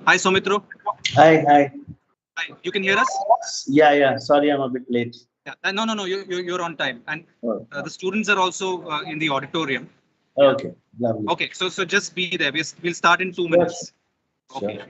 Hi, Somitro. Hi. Hi. You can hear us? Yeah. Sorry, I'm a bit late. Yeah. No. You're on time, and the students are also in the auditorium. Okay, lovely. Okay, so just be there. We'll start in 2 minutes. Sure. Okay.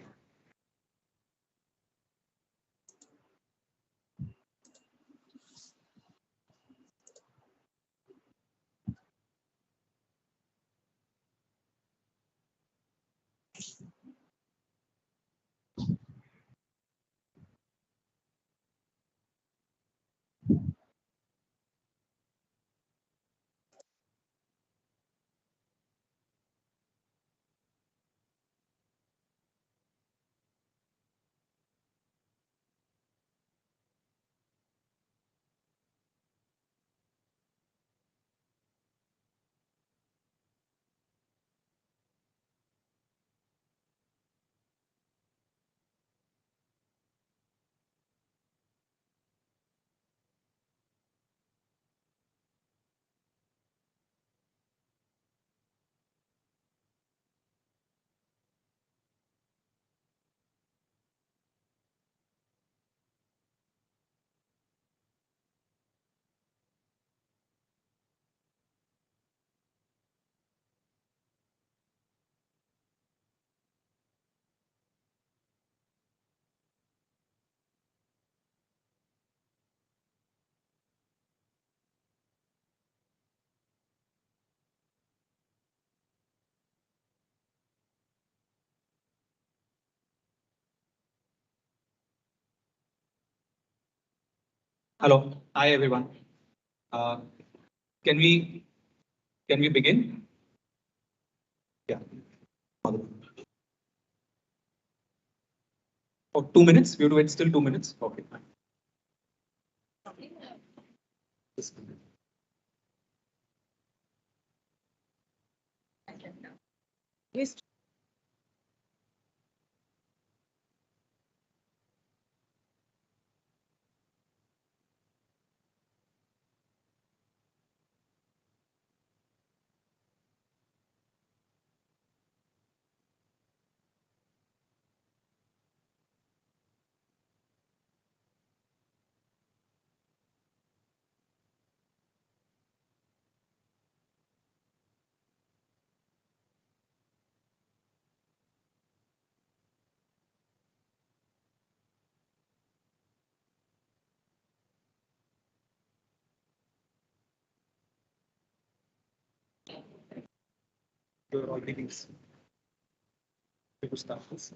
Hello. Hi, everyone. Can we begin? Yeah. Oh, 2 minutes? We have to wait still 2 minutes? Okay, fine. Yes. You're all meetings. To start this.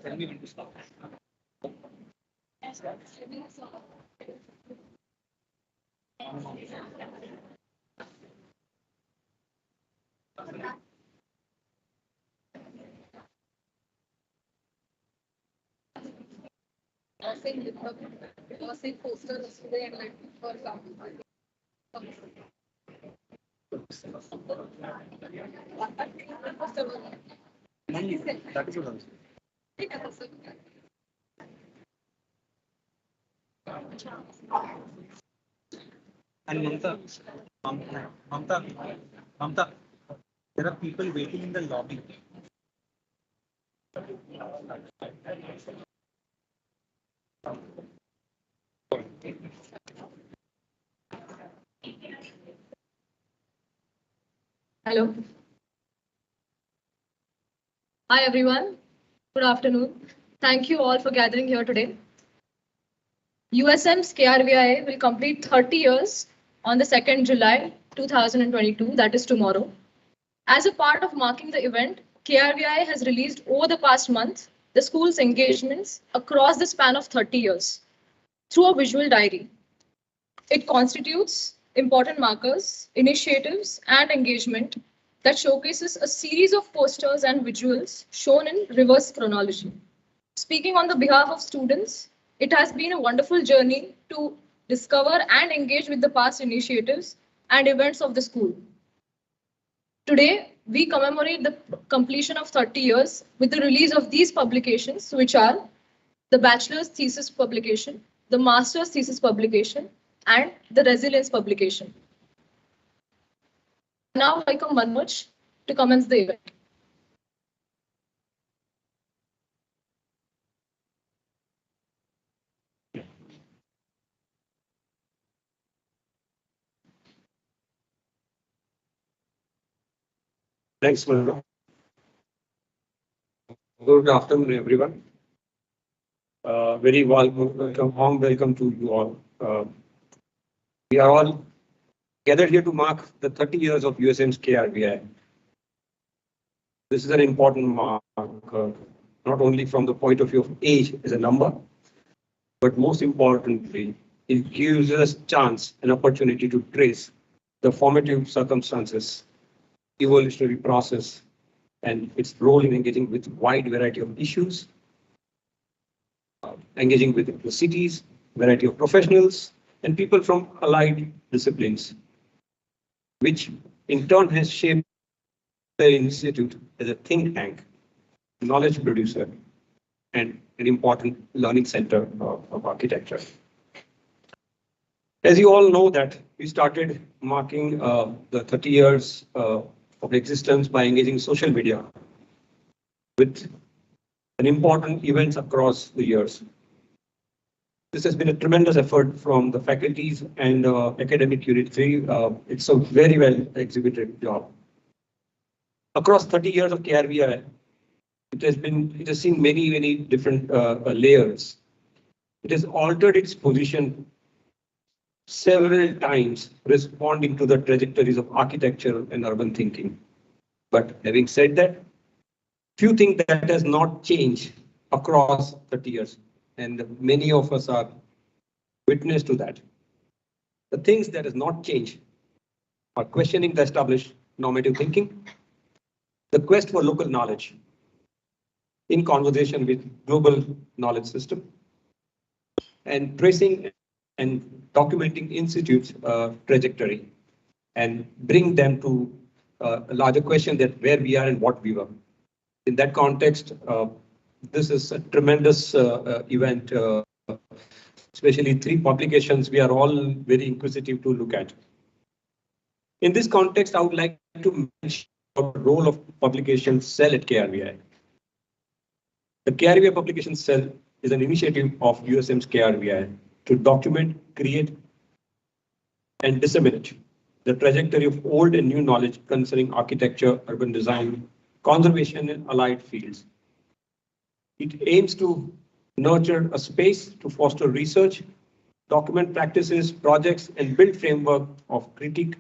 Tell me when to stop. That is what And Mamta, there are people waiting in the lobby. Hello. Hi, everyone. Good afternoon. Thank you all for gathering here today. USM's KRVIA will complete 30 years on the 2nd July 2022, that is tomorrow. As a part of marking the event, KRVIA has released over the past month the school's engagements across the span of 30 years through a visual diary. It constitutes important markers, initiatives, and engagement that showcases a series of posters and visuals shown in reverse chronology. Speaking on the behalf of students, it has been a wonderful journey to discover and engage with the past initiatives and events of the school. Today, we commemorate the completion of 30 years with the release of these publications, which are the Bachelor's Thesis publication, the Master's Thesis publication, and the Resilience publication. Now, I welcome Manoj to commence the event. Thanks, Manoj. Good afternoon, everyone. Very warm welcome to you all. We are all gathered here to mark the 30 years of USM's KRVI. This is an important mark, not only from the point of view of age as a number, but most importantly, it gives us chance and opportunity to trace the formative circumstances, evolutionary process, and its role in engaging with wide variety of issues, engaging with the cities, variety of professionals, and people from allied disciplines, which in turn has shaped the institute as a think tank, knowledge producer, and an important learning center of architecture. As you all know that we started marking the 30 years of existence by engaging social media with an important events across the years. This has been a tremendous effort from the faculties and academic unitary. It's a very well executed job. Across 30 years of KRVI, it has seen many different layers. It has altered its position several times, responding to the trajectories of architecture and urban thinking. But having said that, few things that has not changed across 30 years, and many of us are witness to that. The things that has not changed are questioning the established normative thinking, the quest for local knowledge in conversation with global knowledge system, and tracing and documenting institutes' trajectory and bring them to a larger question that where we are and what we were. In that context, this is a tremendous event, especially 3 publications we are all very inquisitive to look at. In this context, I would like to mention the role of publication cell at KRVI. The KRVIA Publication Cell is an initiative of USM's KRVI to document, create, and disseminate the trajectory of old and new knowledge concerning architecture, urban design, conservation, and allied fields. It aims to nurture a space to foster research, document practices, projects, and build framework of critique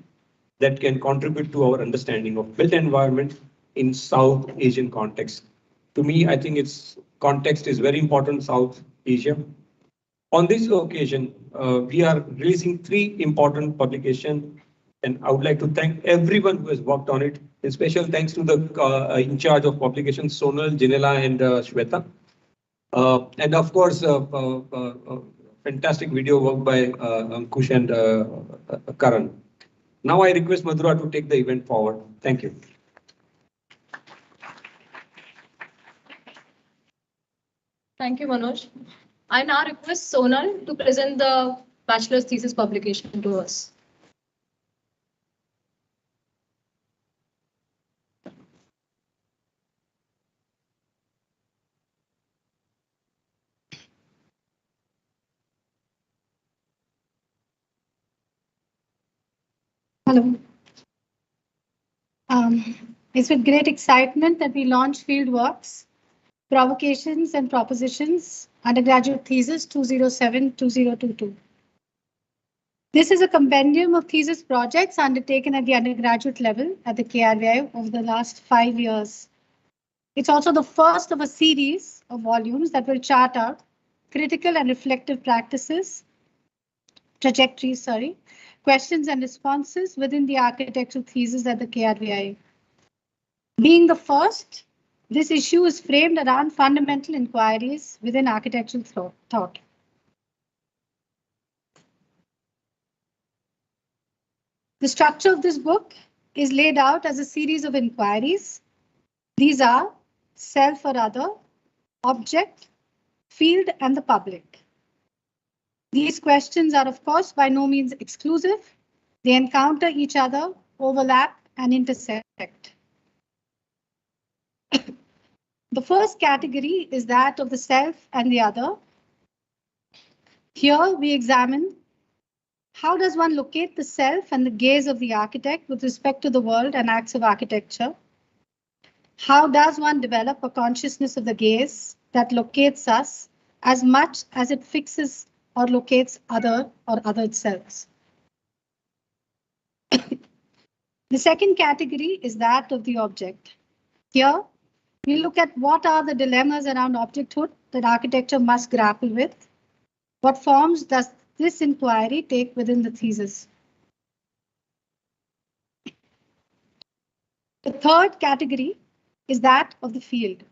that can contribute to our understanding of built environment in South Asian context. To me, I think its context is very important, South Asia. On this occasion, we are releasing 3 important publications, and I would like to thank everyone who has worked on it. A special thanks to the in charge of publications, Sonal, Janela, and Shweta. And of course, fantastic video work by Ankush and Karan. Now I request Madhura to take the event forward. Thank you. Thank you, Manoj. I now request Sonal to present the bachelor's thesis publication to us. Hello. It's with great excitement that we launch Fieldworks, Provocations and Propositions, Undergraduate Thesis 207-2022. This is a compendium of thesis projects undertaken at the undergraduate level at the KRVI over the last 5 years. It's also the first of a series of volumes that will chart out critical and reflective trajectories, questions and responses within the architectural thesis at the KRVI. Being the first, this issue is framed around fundamental inquiries within architectural thought. The structure of this book is laid out as a series of inquiries. These are self or other, object, field, and the public. These questions are, of course, by no means exclusive. They encounter each other, overlap, and intersect. The first category is that of the self and the other. Here we examine how does one locate the self and the gaze of the architect with respect to the world and acts of architecture? How does one develop a consciousness of the gaze that locates us as much as it fixes or locates other or other selves? The second category is that of the object. Here, we look at what are the dilemmas around objecthood that architecture must grapple with. What forms does this inquiry take within the thesis? The third category is that of the field.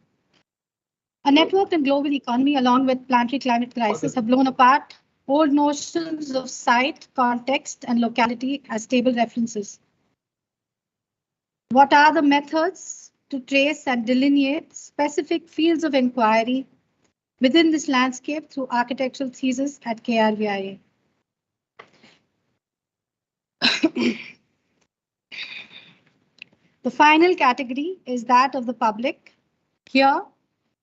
A networked and global economy, along with planetary climate crisis, have blown apart old notions of site, context, and locality as stable references. What are the methods to trace and delineate specific fields of inquiry within this landscape through architectural thesis at KRVIA? The final category is that of the public. Here,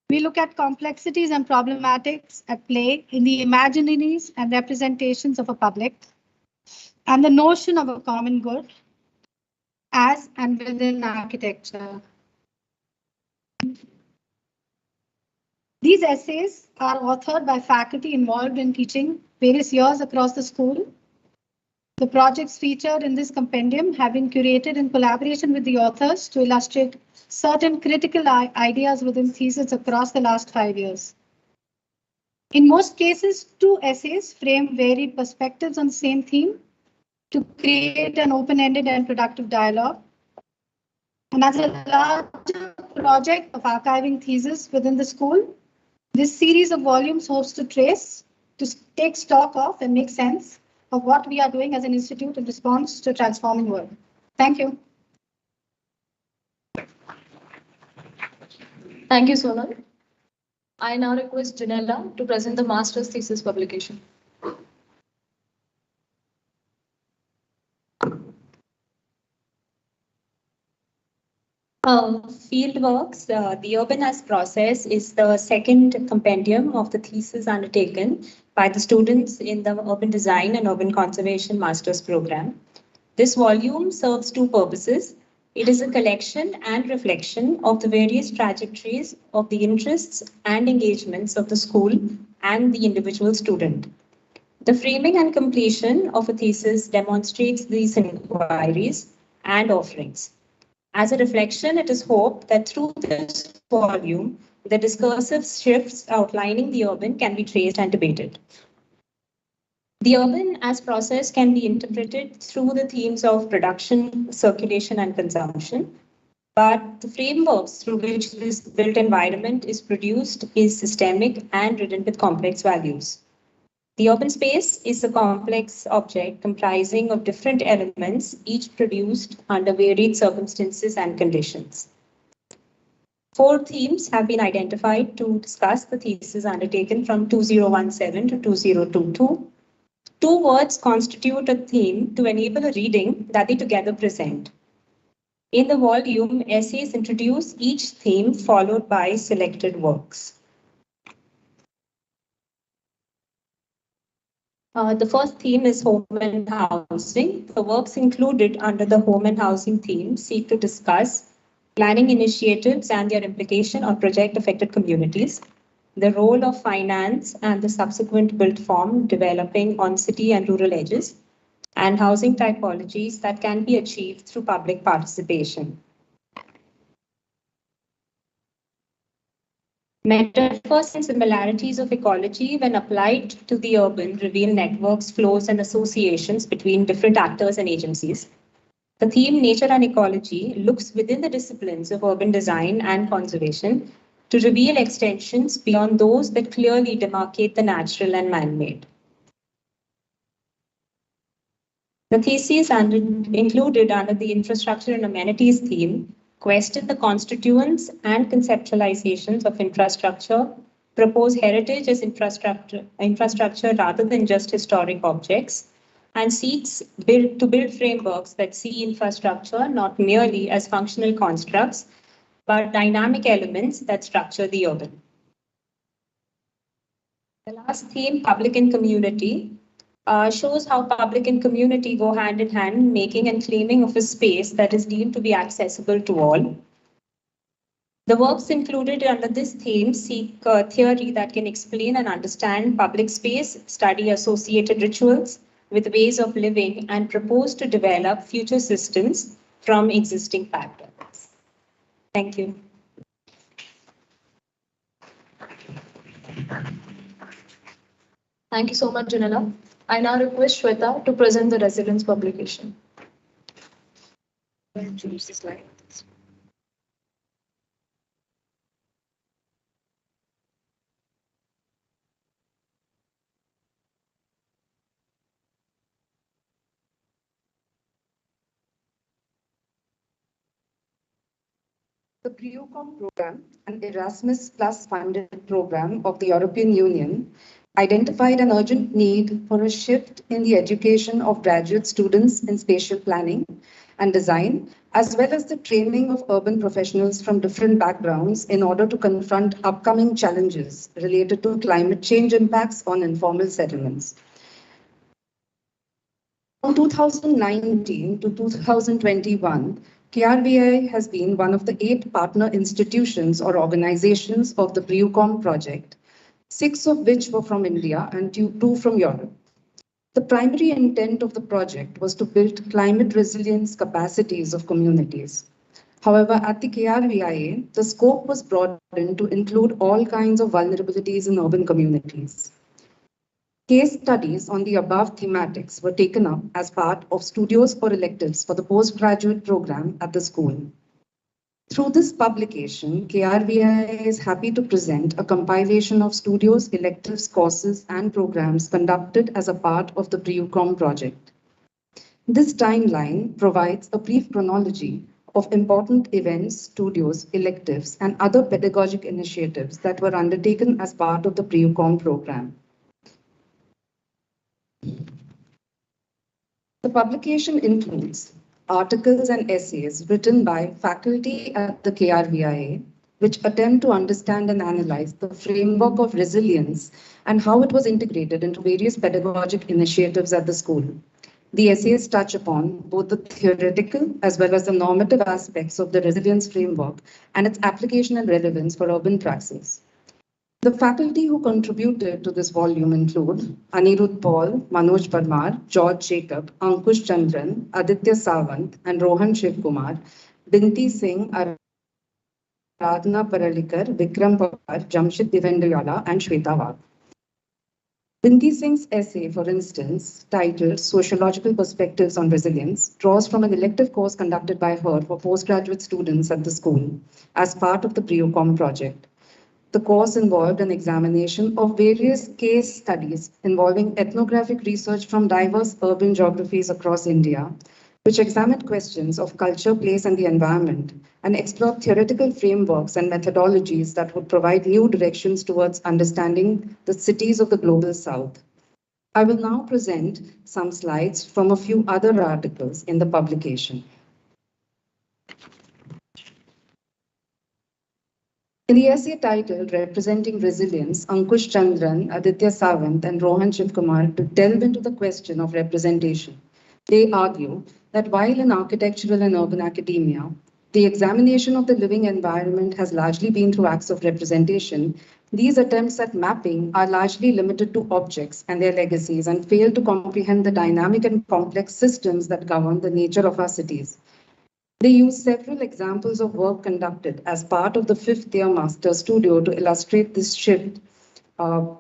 we look at complexities and problematics at play in the imaginaries and representations of a public and the notion of a common good as and within architecture. These essays are authored by faculty involved in teaching various years across the school. The projects featured in this compendium have been curated in collaboration with the authors to illustrate certain critical ideas within thesis across the last 5 years. In most cases, 2 essays frame varied perspectives on the same theme to create an open-ended and productive dialogue. And as a larger project of archiving thesis within the school, this series of volumes hopes to trace, to take stock of and make sense of what we are doing as an institute in response to a transforming world. Thank you. Thank you, Sonal. I now request Janella to present the master's thesis publication. Fieldworks, the urban as process is the second compendium of the thesis undertaken by the students in the urban design and urban conservation master's program. This volume serves 2 purposes. It is a collection and reflection of the various trajectories of the interests and engagements of the school and the individual student. The framing and completion of a thesis demonstrates these inquiries and offerings. As a reflection, it is hoped that through this volume, the discursive shifts outlining the urban can be traced and debated. The urban as process can be interpreted through the themes of production, circulation, and consumption, but the frameworks through which this built environment is produced is systemic and ridden with complex values. The urban space is a complex object comprising of different elements, each produced under varied circumstances and conditions. 4 themes have been identified to discuss the thesis undertaken from 2017 to 2022. 2 words constitute a theme to enable a reading that they together present. In the volume, essays introduce each theme followed by selected works. The first theme is home and housing. The works included under the home and housing theme seek to discuss planning initiatives and their implication on project-affected communities, the role of finance and the subsequent built form developing on city and rural edges, and housing typologies that can be achieved through public participation. Metaphors and similarities of ecology when applied to the urban reveal networks, flows, and associations between different actors and agencies. The theme Nature and Ecology looks within the disciplines of urban design and conservation to reveal extensions beyond those that clearly demarcate the natural and man-made. The thesis included under the infrastructure and amenities theme question the constituents and conceptualizations of infrastructure, propose heritage as infrastructure rather than just historic objects, and seeks to build frameworks that see infrastructure not merely as functional constructs, but dynamic elements that structure the urban. The last theme, public and community, shows how public and community go hand in hand, making and claiming of a space that is deemed to be accessible to all. The works included under this theme seek theory that can explain and understand public space, study associated rituals with ways of living, and propose to develop future systems from existing patterns. Thank you. Thank you so much, Janela. I now request Shweta to present the resilience publication. Choose the slide. The PREUCOM program, an Erasmus Plus funded program of the European Union, identified an urgent need for a shift in the education of graduate students in spatial planning and design, as well as the training of urban professionals from different backgrounds in order to confront upcoming challenges related to climate change impacts on informal settlements. From 2019 to 2021, KRVIA has been one of the 8 partner institutions or organizations of the PREUCOM project, 6 of which were from India and 2 from Europe. The primary intent of the project was to build climate resilience capacities of communities. However, at the KRVIA, the scope was broadened to include all kinds of vulnerabilities in urban communities. Case studies on the above thematics were taken up as part of studios or electives for the postgraduate program at the school. Through this publication, KRVIA is happy to present a compilation of studios, electives, courses, and programs conducted as a part of the PREUCOM project. This timeline provides a brief chronology of important events, studios, electives, and other pedagogic initiatives that were undertaken as part of the PREUCOM program. The publication includes articles and essays written by faculty at the KRVIA, which attempt to understand and analyze the framework of resilience and how it was integrated into various pedagogic initiatives at the school. The essays touch upon both the theoretical as well as the normative aspects of the resilience framework and its application and relevance for urban praxis. The faculty who contributed to this volume include Anirudh Paul, Manoj Parmar, George Jacob, Ankush Chandran, Aditya Sawant, and Rohan Shivkumar, Binti Singh, Aradhana Paralikar, Vikram Pawar, Jamshid Divendriwala, and Shweta Wagh. Binti Singh's essay, for instance, titled Sociological Perspectives on Resilience, draws from an elective course conducted by her for postgraduate students at the school as part of the PREUCOM project. The course involved an examination of various case studies involving ethnographic research from diverse urban geographies across India, which examined questions of culture, place, and the environment, and explored theoretical frameworks and methodologies that would provide new directions towards understanding the cities of the global south. I will now present some slides from a few other articles in the publication. In the essay titled Representing Resilience, Ankush Chandran, Aditya Sawant, and Rohan Shivkumar to delve into the question of representation. They argue that while in architectural and urban academia, the examination of the living environment has largely been through acts of representation, these attempts at mapping are largely limited to objects and their legacies and fail to comprehend the dynamic and complex systems that govern the nature of our cities. They use several examples of work conducted as part of the fifth-year master studio to illustrate this shift,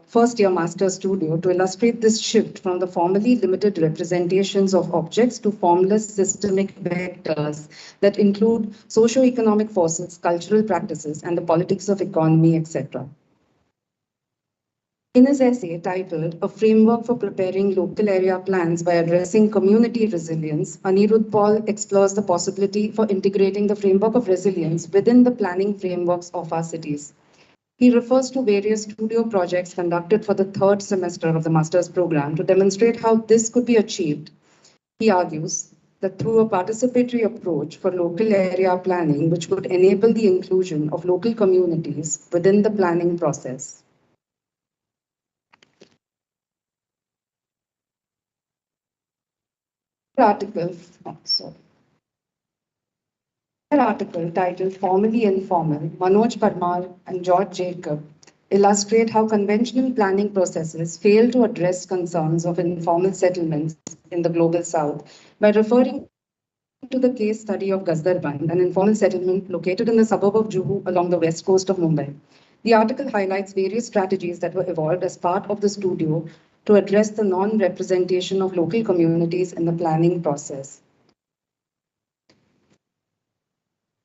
first-year master studio to illustrate this shift from the formally limited representations of objects to formless systemic vectors that include socio-economic forces, cultural practices, and the politics of economy, etc. In his essay titled A Framework for Preparing Local Area Plans by Addressing Community Resilience, Anirudh Paul explores the possibility for integrating the framework of resilience within the planning frameworks of our cities. He refers to various studio projects conducted for the third semester of the master's program to demonstrate how this could be achieved. He argues that through a participatory approach for local area planning, which would enable the inclusion of local communities within the planning process. Article titled Formally Informal, Manoj Parmar and George Jacob illustrate how conventional planning processes fail to address concerns of informal settlements in the global south by referring to the case study of Gazdarband, an informal settlement located in the suburb of Juhu along the west coast of Mumbai. The article highlights various strategies that were evolved as part of the studio to address the non-representation of local communities in the planning process.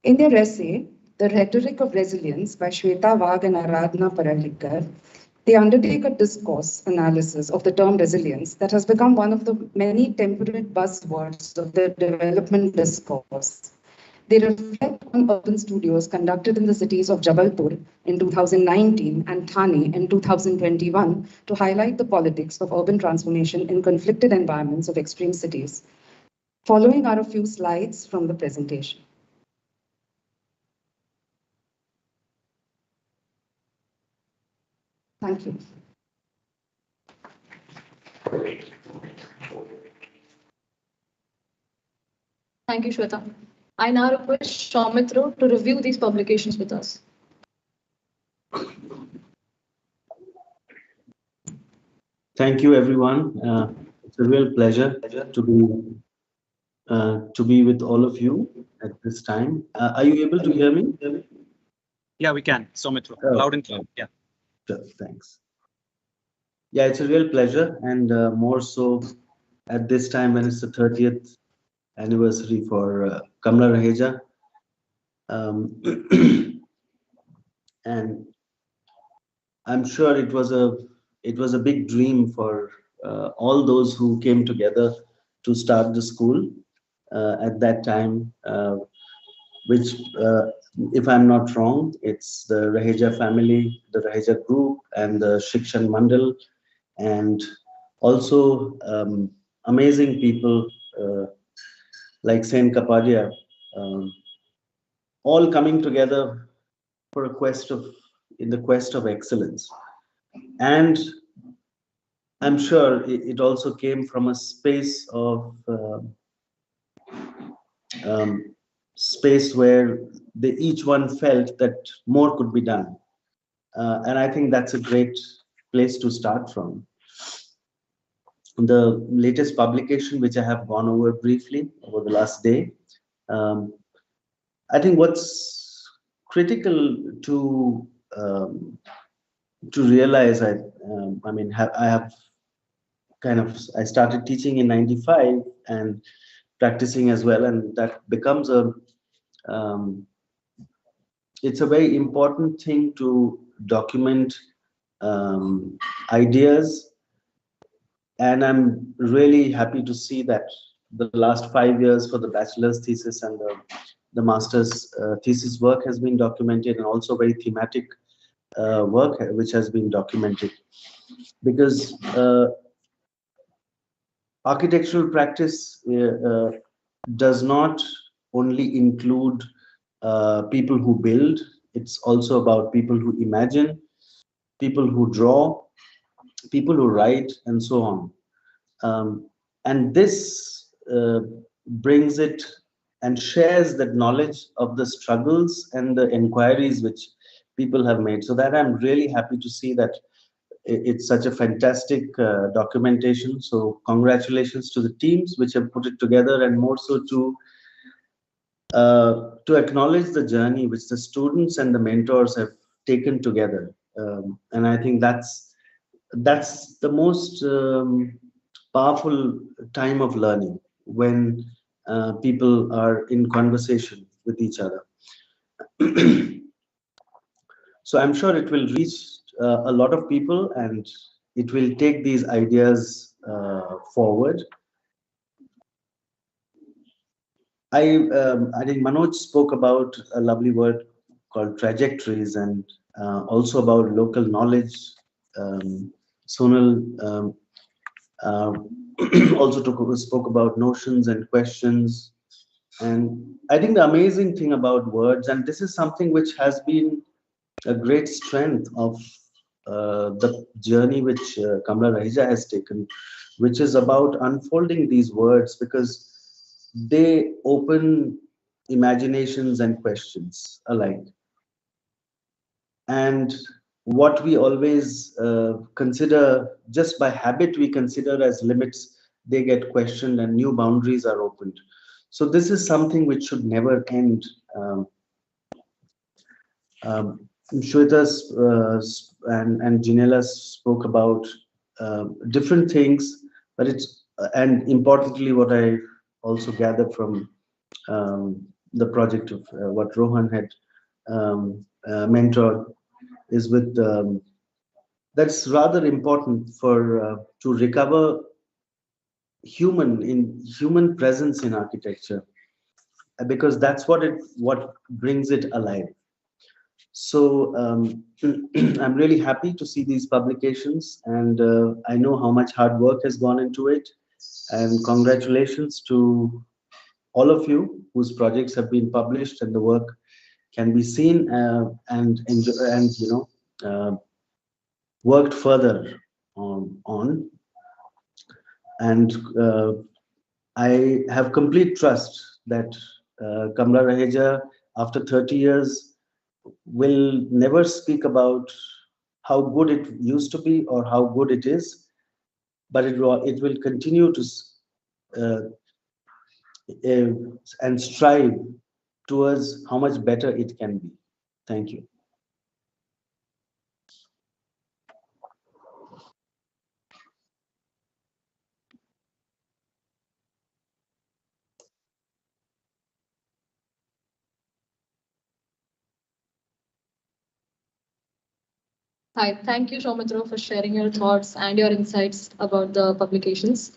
In their essay, The Rhetoric of Resilience by Shweta Wagh and Aradhana Pararlikar, they undertake a discourse analysis of the term resilience that has become one of the many temperate buzzwords of the development discourse. They reflect on urban studios conducted in the cities of Jabalpur in 2019 and Thane in 2021 to highlight the politics of urban transformation in conflicted environments of extreme cities. Following are a few slides from the presentation. Thank you. Thank you, Shweta. I now request Soumitra to review these publications with us. Thank you, everyone. It's a real pleasure to be with all of you at this time. Are you able to hear me? Yeah, we can. Soumitra, loud and clear. Yeah. Sure, thanks. Yeah, it's a real pleasure, and more so at this time when it's the 30th anniversary for Kamla Raheja. And I'm sure it was a big dream for all those who came together to start the school at that time, which, if I'm not wrong, it's the Raheja family, the Raheja group, and the Shikshan Mandal, and also amazing people like Sen Kapadia, all coming together for in the quest of excellence. And I'm sure it also came from a space of space where each one felt that more could be done. And I think that's a great place to start from. The latest publication, which I have gone over briefly over the last day, I think what's critical to realize, I started teaching in '95 and practicing as well, and that becomes it's a very important thing to document ideas. And I'm really happy to see that the last 5 years for the bachelor's thesis and the master's thesis work has been documented, and also very thematic work which has been documented. Because architectural practice does not only include people who build It's also about people who imagine, people who draw, people who write, and so on. And this brings it and shares that knowledge of the struggles and the inquiries which people have made. So that I'm really happy to see that it's such a fantastic documentation. So congratulations to the teams which have put it together, and more so to acknowledge the journey which the students and the mentors have taken together. And I think that's the most powerful time of learning, when people are in conversation with each other. So I'm sure it will reach a lot of people, and it will take these ideas forward. I think Manoj spoke about a lovely word called trajectories, and also about local knowledge. Sonal also spoke about notions and questions. And I think the amazing thing about words, and this is something which has been a great strength of the journey which Kamla Rahija has taken, which is about unfolding these words, because they open imaginations and questions alike. And what we always consider, just by habit, we consider as limits, they get questioned and new boundaries are opened. So this is something which should never end. Shweta's and Janela spoke about different things, but it's, and importantly, what I also gathered from the project of what Rohan had mentored is with that's rather important for to recover human presence in architecture, because that's what brings it alive. So I'm really happy to see these publications, and I know how much hard work has gone into it. And congratulations to all of you whose projects have been published and the work can be seen and worked further on. And I have complete trust that Kamla Raheja, after 30 years, will never speak about how good it used to be or how good it is, but it will continue to and strive towards how much better it can be. Thank you. Hi, thank you, Soumitra, for sharing your thoughts and your insights about the publications.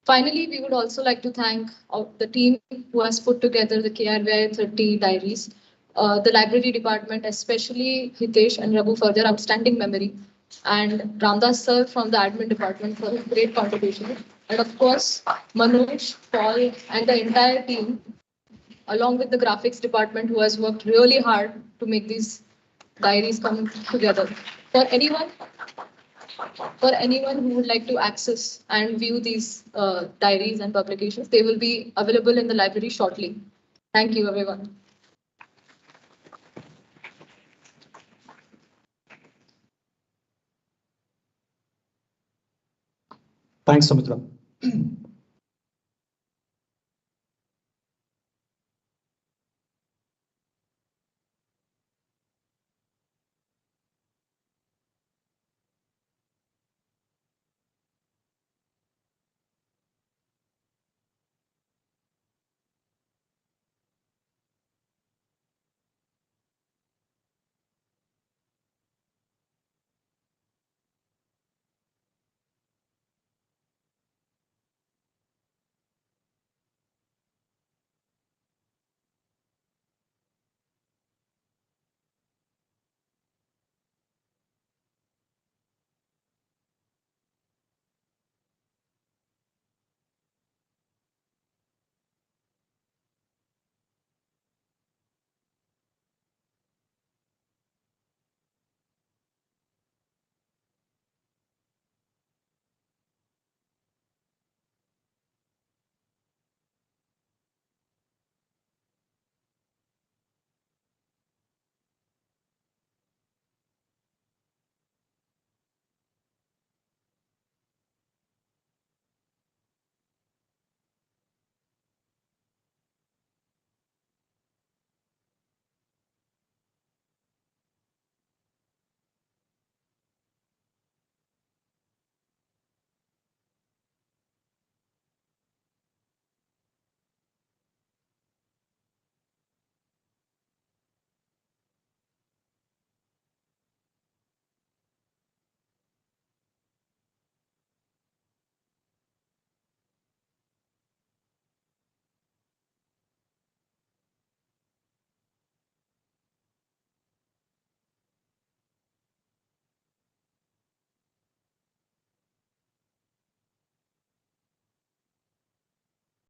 Finally, we would also like to thank the team who has put together the KRVIA 30 diaries, the library department, especially Hitesh and Raghu for their outstanding memory, and Ramdas sir from the admin department for his great contribution, and of course, Manoj, Paul, and the entire team, along with the graphics department who has worked really hard to make these diaries come together. For anyone who would like to access and view these diaries and publications, they will be available in the library shortly. Thank you, everyone. Thanks, Soumitra.